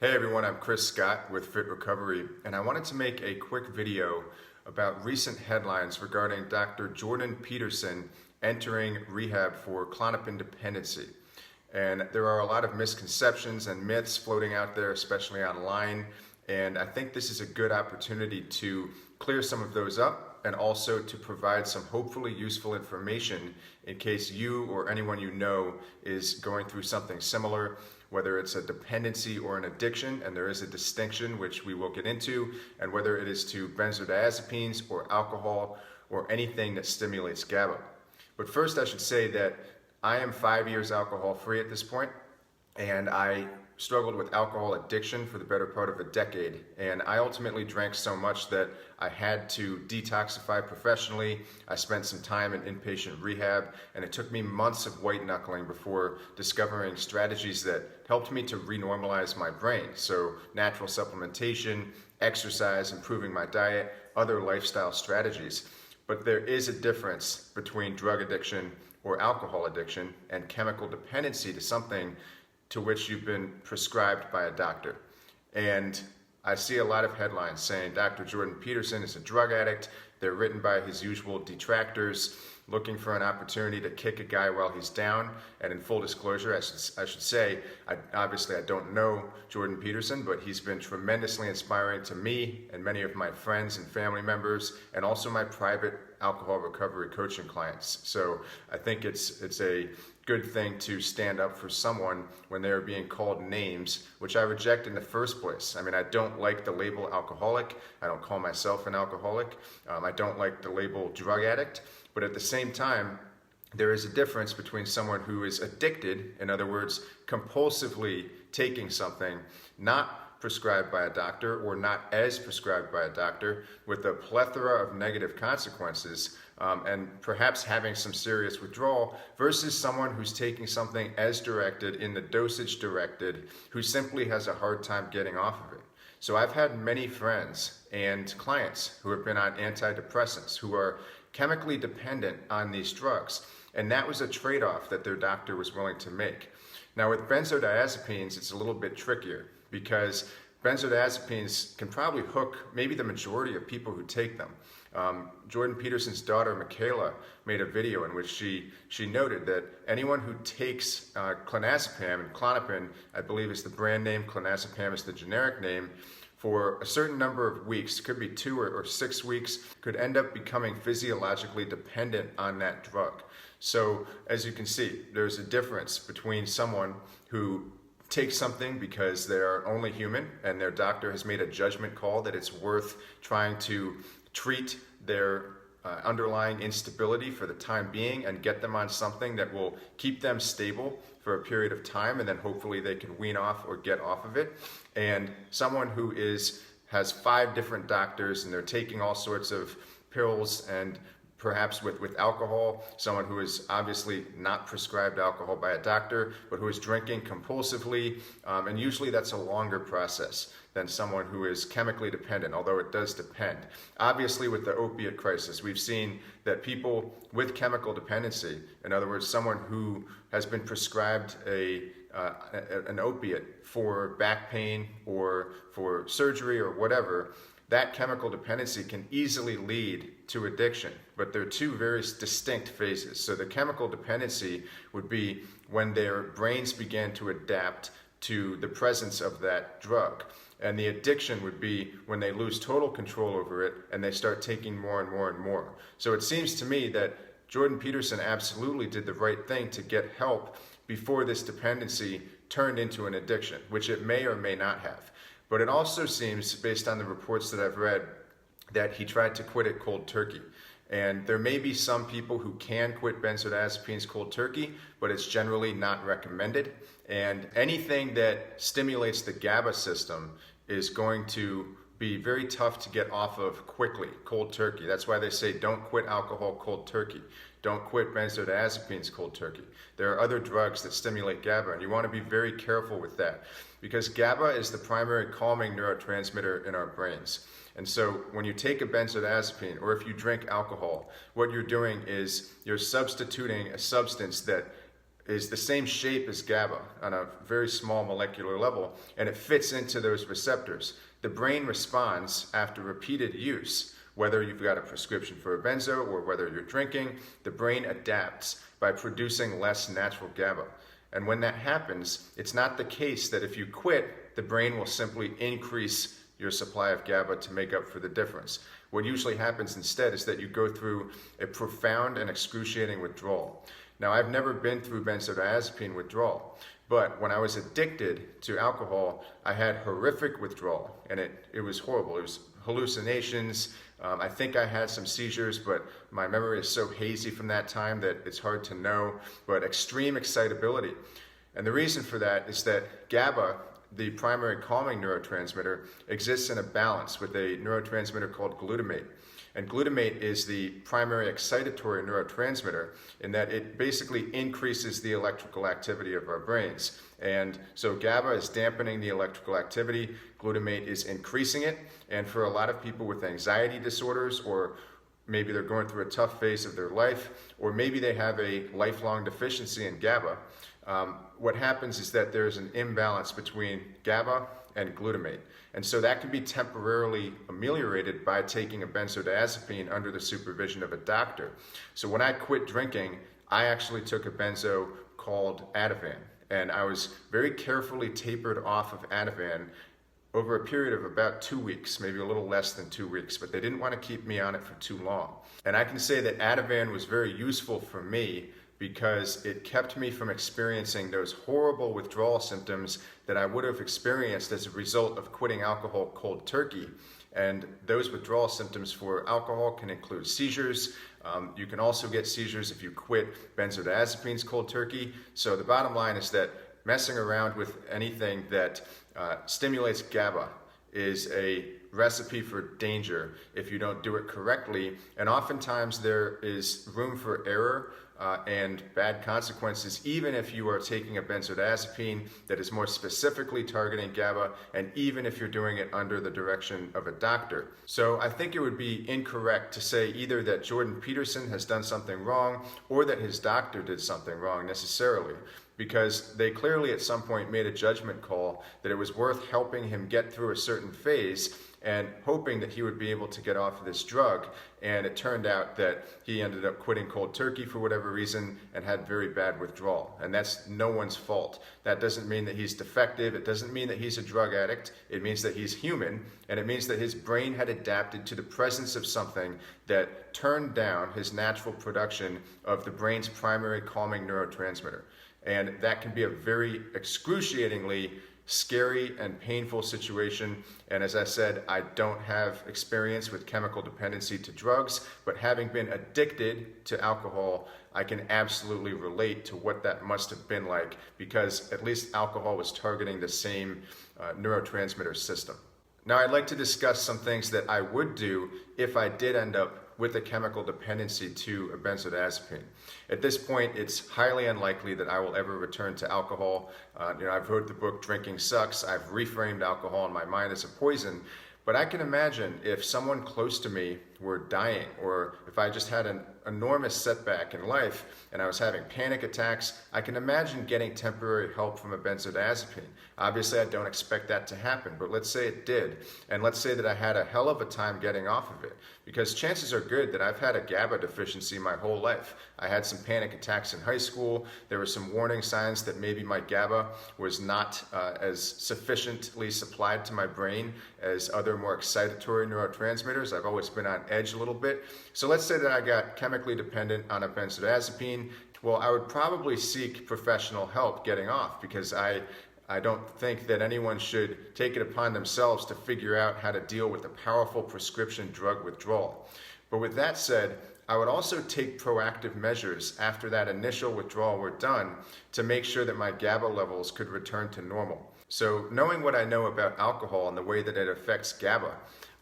Hey everyone, I'm Chris Scott with Fit Recovery, and I wanted to make a quick video about recent headlines regarding Dr. Jordan Peterson entering rehab for Klonopin dependency. And there are a lot of misconceptions and myths floating out there, especially online, and I think this is a good opportunity to clear some of those up and also to provide some hopefully useful information in case you or anyone you know is going through something similar, whether it's a dependency or an addiction, and there is a distinction which we will get into, and whether it is to benzodiazepines or alcohol or anything that stimulates GABA. But first I should say that I am 5 years alcohol free at this point, and I struggled with alcohol addiction for the better part of a decade, and I ultimately drank so much that I had to detoxify professionally. I spent some time in inpatient rehab, and it took me months of white knuckling before discovering strategies that helped me to renormalize my brain. So natural supplementation, exercise, improving my diet, other lifestyle strategies. But there is a difference between drug addiction or alcohol addiction and chemical dependency to something to which you've been prescribed by a doctor. And I see a lot of headlines saying Dr. Jordan Peterson is a drug addict. They're written by his usual detractors looking for an opportunity to kick a guy while he's down. And in full disclosure, I should say, obviously I don't know Jordan Peterson, but he's been tremendously inspiring to me and many of my friends and family members, and also my private alcohol recovery coaching clients. So I think it's a good thing to stand up for someone when they're being called names, which I reject in the first place. I mean, I don't like the label alcoholic. I don't call myself an alcoholic. I don't like the label drug addict. But at the same time, there is a difference between someone who is addicted, in other words, compulsively taking something not prescribed by a doctor or not as prescribed by a doctor, with a plethora of negative consequences, and perhaps having some serious withdrawal, versus someone who's taking something as directed, in the dosage directed, who simply has a hard time getting off of it. So I've had many friends and clients who have been on antidepressants, who are chemically dependent on these drugs, and that was a trade-off that their doctor was willing to make. Now with benzodiazepines, it's a little bit trickier, because benzodiazepines can probably hook maybe the majority of people who take them. Jordan Peterson's daughter, Michaela, made a video in which she noted that anyone who takes clonazepam, and Klonopin, I believe, is the brand name, clonazepam is the generic name, for a certain number of weeks, could be 2 or 6 weeks, could end up becoming physiologically dependent on that drug. So as you can see, there's a difference between someone who takes something because they're only human and their doctor has made a judgment call that it's worth trying to treat their underlying instability for the time being and get them on something that will keep them stable for a period of time, and then hopefully they can wean off or get off of it. And someone who has 5 different doctors and they're taking all sorts of pills, and perhaps with alcohol, someone who is obviously not prescribed alcohol by a doctor, but who is drinking compulsively, and usually that's a longer process than someone who is chemically dependent, although it does depend. Obviously with the opiate crisis, we've seen that people with chemical dependency, in other words, someone who has been prescribed an opiate for back pain or for surgery or whatever, that chemical dependency can easily lead to addiction, but there are 2 very distinct phases. So the chemical dependency would be when their brains began to adapt to the presence of that drug. And the addiction would be when they lose total control over it and they start taking more and more and more. So it seems to me that Jordan Peterson absolutely did the right thing to get help before this dependency turned into an addiction, which it may or may not have. But it also seems, based on the reports that I've read, that he tried to quit it cold turkey. And there may be some people who can quit benzodiazepines cold turkey, but it's generally not recommended. And anything that stimulates the GABA system is going to be very tough to get off of quickly, cold turkey. That's why they say don't quit alcohol cold turkey. Don't quit benzodiazepines cold turkey. There are other drugs that stimulate GABA, and you want to be very careful with that, because GABA is the primary calming neurotransmitter in our brains. And so when you take a benzodiazepine, or if you drink alcohol, what you're doing is you're substituting a substance that is the same shape as GABA on a very small molecular level, and it fits into those receptors. The brain responds after repeated use. Whether you've got a prescription for a benzo or whether you're drinking, the brain adapts by producing less natural GABA. And when that happens, it's not the case that if you quit, the brain will simply increase your supply of GABA to make up for the difference. What usually happens instead is that you go through a profound and excruciating withdrawal. Now, I've never been through benzodiazepine withdrawal, but when I was addicted to alcohol, I had horrific withdrawal, and it was horrible. It was hallucinations. I think I had some seizures, but my memory is so hazy from that time that it's hard to know, but extreme excitability. And the reason for that is that GABA, the primary calming neurotransmitter, exists in a balance with a neurotransmitter called glutamate. And glutamate is the primary excitatory neurotransmitter in that it basically increases the electrical activity of our brains. And so GABA is dampening the electrical activity, glutamate is increasing it, and for a lot of people with anxiety disorders, or maybe they're going through a tough phase of their life, or maybe they have a lifelong deficiency in GABA, what happens is that there's an imbalance between GABA and glutamate. And so that can be temporarily ameliorated by taking a benzodiazepine under the supervision of a doctor. So when I quit drinking, I actually took a benzo called Ativan. And I was very carefully tapered off of Ativan over a period of about 2 weeks, maybe a little less than 2 weeks, but they didn't want to keep me on it for too long. And I can say that Ativan was very useful for me because it kept me from experiencing those horrible withdrawal symptoms that I would have experienced as a result of quitting alcohol cold turkey. And those withdrawal symptoms for alcohol can include seizures. You can also get seizures if you quit benzodiazepines cold turkey. So the bottom line is that messing around with anything that stimulates GABA is a recipe for danger if you don't do it correctly. And oftentimes there is room for error and bad consequences, even if you are taking a benzodiazepine that is more specifically targeting GABA, and even if you're doing it under the direction of a doctor. So I think it would be incorrect to say either that Jordan Peterson has done something wrong or that his doctor did something wrong necessarily, because they clearly at some point made a judgment call that it was worth helping him get through a certain phase and hoping that he would be able to get off of this drug. And it turned out that he ended up quitting cold turkey for whatever reason and had very bad withdrawal. And that's no one's fault. That doesn't mean that he's defective. It doesn't mean that he's a drug addict. It means that he's human. And it means that his brain had adapted to the presence of something that turned down his natural production of the brain's primary calming neurotransmitter. And that can be a very excruciatingly scary and painful situation. And as I said, I don't have experience with chemical dependency to drugs, but having been addicted to alcohol, I can absolutely relate to what that must have been like, because at least alcohol was targeting the same neurotransmitter system. Now, I'd like to discuss some things that I would do if I did end up with a chemical dependency to a benzodiazepine. At this point, it's highly unlikely that I will ever return to alcohol. I've wrote the book Drinking Sucks. I've reframed alcohol in my mind as a poison. But I can imagine if someone close to me were dying, or if I just had an enormous setback in life and I was having panic attacks, I can imagine getting temporary help from a benzodiazepine. Obviously, I don't expect that to happen, but let's say it did. And let's say that I had a hell of a time getting off of it, because chances are good that I've had a GABA deficiency my whole life. I had some panic attacks in high school. There were some warning signs that maybe my GABA was not as sufficiently supplied to my brain as other more excitatory neurotransmitters. I've always been on edge a little bit. So let's say that I got chemically dependent on a benzodiazepine. Well, I would probably seek professional help getting off, because I don't think that anyone should take it upon themselves to figure out how to deal with a powerful prescription drug withdrawal. But with that said, I would also take proactive measures after that initial withdrawal were done to make sure that my GABA levels could return to normal. So knowing what I know about alcohol and the way that it affects GABA,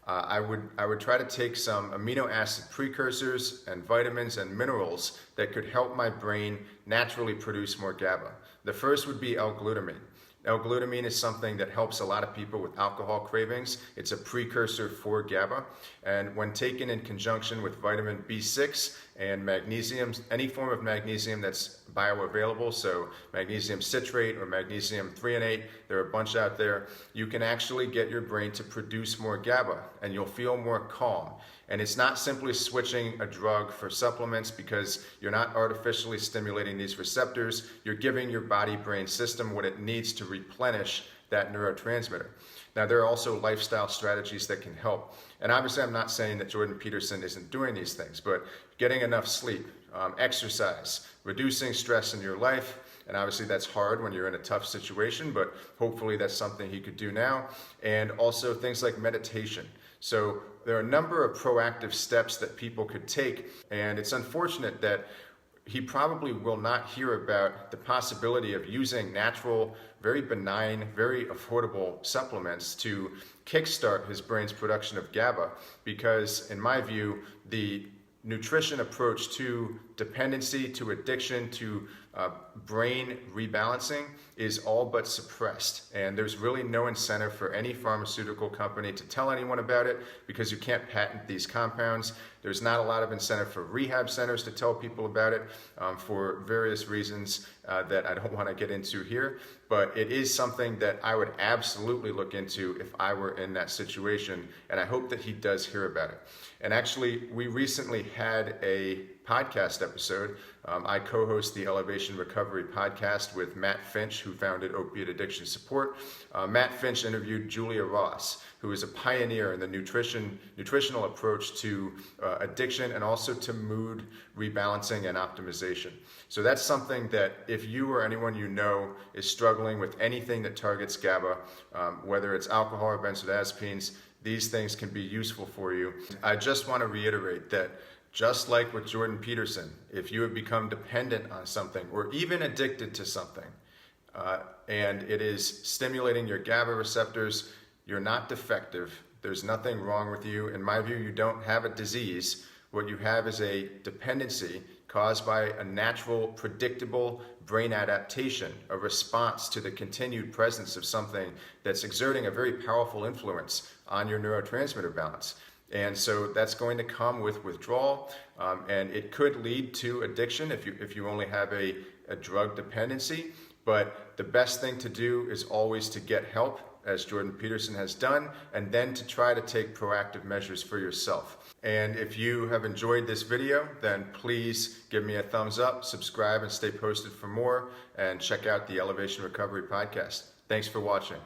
I would try to take some amino acid precursors and vitamins and minerals that could help my brain naturally produce more GABA. The first would be L-glutamine. L-glutamine is something that helps a lot of people with alcohol cravings. It's a precursor for GABA, and when taken in conjunction with vitamin B6 and magnesium, any form of magnesium that's bioavailable, so magnesium citrate or magnesium threonate, there are a bunch out there. You can actually get your brain to produce more GABA and you'll feel more calm. And it's not simply switching a drug for supplements, because you're not artificially stimulating these receptors. You're giving your body-brain system what it needs to replenish that neurotransmitter. Now, there are also lifestyle strategies that can help. And obviously, I'm not saying that Jordan Peterson isn't doing these things, but getting enough sleep, exercise, reducing stress in your life, and obviously that's hard when you're in a tough situation, but hopefully that's something he could do now. And also things like meditation. So there are a number of proactive steps that people could take, and it's unfortunate that he probably will not hear about the possibility of using natural, very benign, very affordable supplements to kickstart his brain's production of GABA, because in my view, the nutrition approach to dependency, to addiction, to brain rebalancing is all but suppressed. And there's really no incentive for any pharmaceutical company to tell anyone about it, because you can't patent these compounds. There's not a lot of incentive for rehab centers to tell people about it for various reasons that I don't want to get into here. But it is something that I would absolutely look into if I were in that situation, and I hope that he does hear about it. And actually, we recently had a podcast episode. I co-host the Elevation Recovery podcast with Matt Finch, who founded Opiate Addiction Support. Matt Finch interviewed Julia Ross, who is a pioneer in the nutritional approach to addiction and also to mood rebalancing and optimization. So that's something that if you or anyone you know is struggling with anything that targets GABA, whether it's alcohol or benzodiazepines, these things can be useful for you. I just want to reiterate that just like with Jordan Peterson, if you have become dependent on something or even addicted to something, and it is stimulating your GABA receptors, you're not defective. There's nothing wrong with you. In my view, you don't have a disease. What you have is a dependency caused by a natural, predictable brain adaptation, a response to the continued presence of something that's exerting a very powerful influence on your neurotransmitter balance. And so that's going to come with withdrawal, and it could lead to addiction if you only have a drug dependency. But the best thing to do is always to get help, as Jordan Peterson has done, and then to try to take proactive measures for yourself. And if you have enjoyed this video, then please give me a thumbs up, subscribe, and stay posted for more, and check out the Elevation Recovery podcast. Thanks for watching.